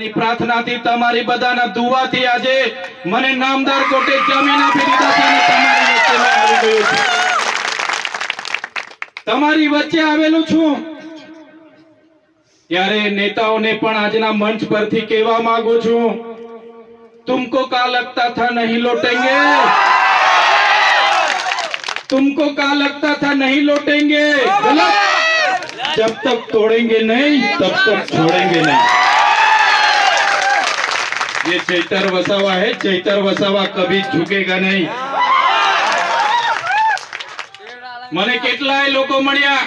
પ્રાર્થનાથી તમારી બધાના દુઆથી આજે મને નામદાર કોર્ટે જામીન આપી દીધા છે અને તમારી વચ્ચે મેં આવી ગયો છું। તમારી વચ્ચે આવેલું છું ત્યારે નેતાઓને પણ આજના મંચ પરથી કહેવા માંગુ છું, तुमको क्या लगता था नहीं लौटेंगे, तुमको क्या लगता था नहीं लौटेंगे, गलत। जब तक तोड़ेंगे नहीं तब तक छोड़ेंगे नहीं। ये चैतर वसावा है, चैतर वसावा कभी झुकेगा नहीं। મને કેટલાય લોકો મળ્યા,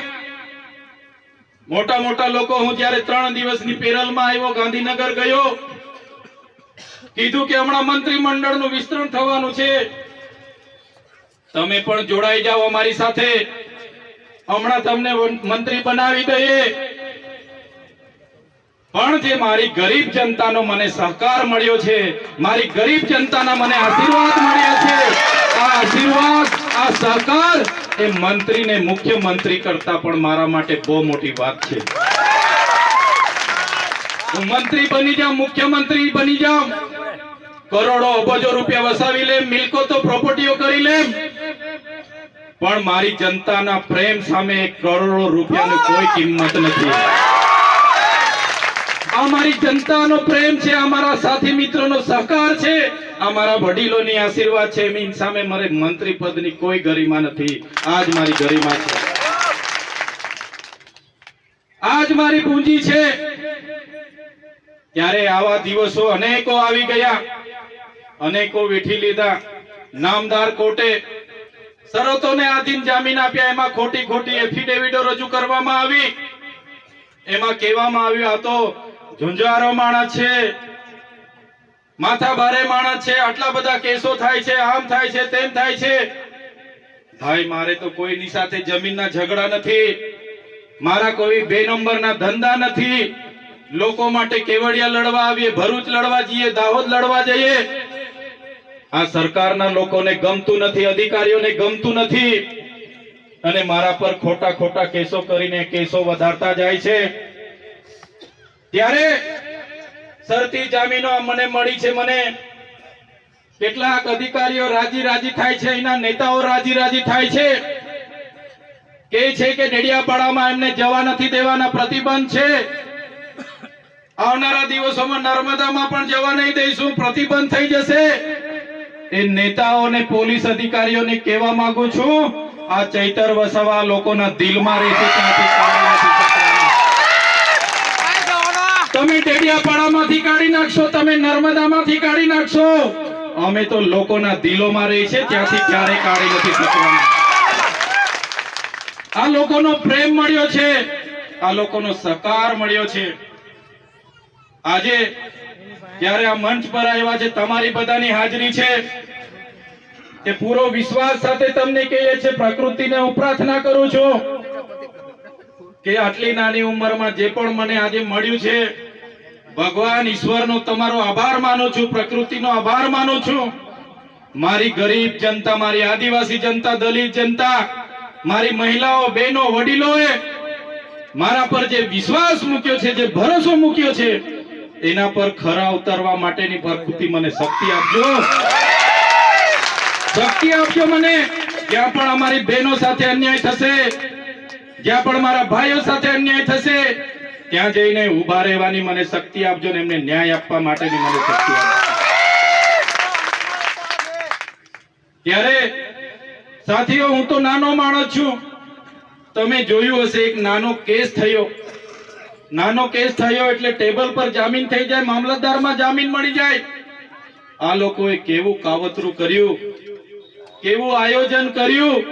મોટા મોટા લોકો। હું જ્યારે 3 દિવસની પેરલમાં આવ્યો, ગાંધીનગર ગયો, કીધું કે હમણાં મંત્રીમંડળનું વિસ્તરણ થવાનું છે, તમે પણ જોડાઈ જાઓ અમારી સાથે, હમણાં તમને મંત્રી બનાવી દઈએ। પણ જે મારી ગરીબ જનતાનો મને સહકાર મળ્યો છે, મારી ગરીબ જનતાના મને આશીર્વાદ મળ્યા છે, આ આશીર્વાદ, આ સહકાર એ મંત્રીને મુખ્યમંત્રી કરતા પણ મારા માટે બહુ મોટી વાત છે। હું મંત્રી બની જાઉં, મુખ્યમંત્રી બની જાઉં, કરોડો અબજો રૂપિયા વસાવી લે, મિલકતો પ્રોપર્ટીઓ કરી લે, પણ મારી જનતાના પ્રેમ સામે કરોડો રૂપિયાની કોઈ કિંમત નથી। આ મારી જનતાનો પ્રેમ છે, અમારા સાથી મિત્રોનો સહકાર છે, અમારા વડીલોની આશીર્વાદ છે, એની સામે મારે મંત્રી પદની કોઈ ગરિમા નથી। આજ મારી ગરિમા છે, આજ મારી પૂંજી છે। ત્યારે આવા દિવસો અનેકો આવી ગયા, અનેકો વેઠી લીધા। નામદાર કોર્ટે શરતોને આધીન જામીન આપ્યા, એમાં ખોટી ખોટી એફિડેવિટો રજૂ કરવામાં આવી, એમાં કહેવામાં આવ્યું આ તો ઝુંઝારો માણસ છે, માથા ભારે માણસ છે, આટલા બધા કેસો થાય છે, આમ થાય છે, તેમ થાય છે। ભાઈ મારે તો કોઈની સાથે જમીનના ઝઘડા નથી, મારા કોઈ 2 નંબરના ધંધા નથી। લોકો માટે કેવડિયા લડવા આવીએ, ભરૂચ લડવા જઈએ, દાહોદ લડવા જઈએ। આ સરકારના લોકોને ગમતું નથી, અધિકારીઓને ગમતું નથી, અને મારા પર ખોટા ખોટા કેસો કરીને કેસો વધારતા જાય છે। ત્યારે શરતી જામીનો મને મળી છે, મને કેટલાક અધિકારીઓ રાજી રાજી થાય છે, એના નેતાઓ રાજી રાજી થાય છે, કહે છે કે ડેડિયાપાડામાં એમને જવા નથી દેવાના, પ્રતિબંધ છે, આવનારા દિવસોમાં નર્મદામાં પણ જવા નહીં દઈશું, પ્રતિબંધ થઈ જશે। એ નેતાઓને, પોલીસ અધિકારીઓને કહેવા માંગુ છું, આ ચૈતર વસાવા લોકોના દિલમાં રહેશે, ત્યાંથી કાઢી નથી શકવાના। તમે ડેડિયાપાડામાંથી કાઢી નાખશો, તમે નર્મદામાંથી કાઢી નાખશો, અમે તો લોકોના દિલોમાં રહી છે, ત્યાંથી ક્યારે કાઢી નથી શકવાના। આ લોકોનો પ્રેમ મળ્યો છે, આ લોકોનો સહકાર મળ્યો છે। આજે જ્યારે આ મંચ પર આવ્યા છે, તમારી બધાની હાજરી છે, તે પૂરો વિશ્વાસ સાથે તમને કહીએ છે, પ્રકૃતિને હું પ્રાર્થના કરું છું કે આટલી નાની ઉંમરમાં જે પણ મને આજે મળ્યું છે, ભગવાન ઈશ્વરનો તમારો આભાર માનું છું, પ્રકૃતિનો આભાર માનું છું। મારી ગરીબ જનતા, મારી આદિવાસી જનતા, દલિત જનતા, મારી મહિલાઓ, બહેનો, વડીલોએ મારા પર જે વિશ્વાસ મૂક્યો છે, જે ભરોસો મૂક્યો છે, એના પર ખરા ઉતરવા માટેની પ્રકૃતિ મને શક્તિ આપજો, શક્તિ આપજો મને। જ્યાં પણ અમારી બહેનો સાથે અન્યાય થશે, જ્યાં પણ મારા ભાઈઓ સાથે અન્યાય થશે, ત્યાં જઈને ઉભા રહેવાની મને શક્તિ આપજો ને એમને ન્યાય આપવા માટેની મને શક્તિ આપજો। ત્યારે સાથીઓ, હું તો નાનો માણસ છું, તમે જોયું હશે એક નાનો કેસ થયો, નાનો કેસ થયો એટલે ટેબલ પર જામીન થઈ જાય, મામલતદારમાં જામીન મળી જાય। આ લોકોએ કેવું કાવતરું કર્યું, કેવું આયોજન કર્યું,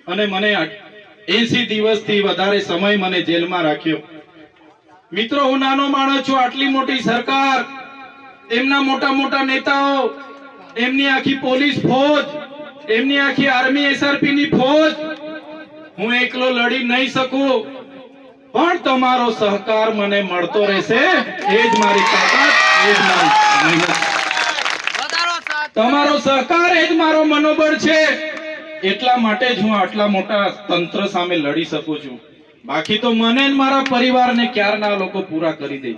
અને મને 80 દિવસથી વધારે સમય મને જેલમાં રાખ્યો। મિત્રો, હું નાનો માણસ છું, આટલી મોટી સરકાર, એમના મોટા મોટા નેતાઓ, એમની આખી પોલીસ ફોજ, એમની આખી આર્મી SRP ની ફોજ, હું એકલો લડી નહીં શકું, પણ તમારો સહકાર મને મળતો રહેશે, એ જ મારી તાકાત, એ જ મારી મહેનત, તમારો સહકાર એ જ મારો મનોબળ છે। એટલા માટે જ હું આટલા મોટા તંત્ર સામે લડી શકું છું, બાકી તો મને મારા પરિવારને ક્યારના લોકો પૂરા કરી દે।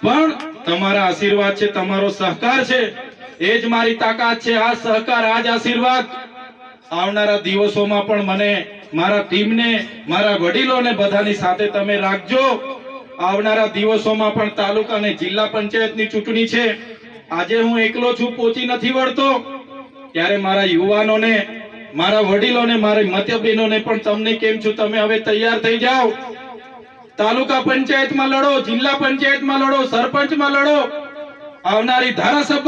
પણ તમારા આશીર્વાદ છે, તમારો સહકાર છે, એ જ મારી તાકાત છે. આ સહકાર, આ જ આશીર્વાદ આવનારા દિવસોમાં પણ મને, મારા ટીમને, મારા વડીલોને બધાની સાથે તમે રાખજો. આવનારા દિવસોમાં પણ તાલુકા અને જિલ્લા પંચાયતની ચૂંટણી છે. આજે હું એકલો છું, પહોંચી નથી વળતો, ત્યારે મારા યુવાનોને, મારા વડીલોને, મારી મતબેનોને પણ તમને કેમ છું, તમે હવે તૈયાર થઈ જાઓ. તાલુકા પંચાયતમાં લડો, જિલ્લા પંચાયતમાં લડો, સરપંચમાં લડો, આવનારી ધારાસભામાં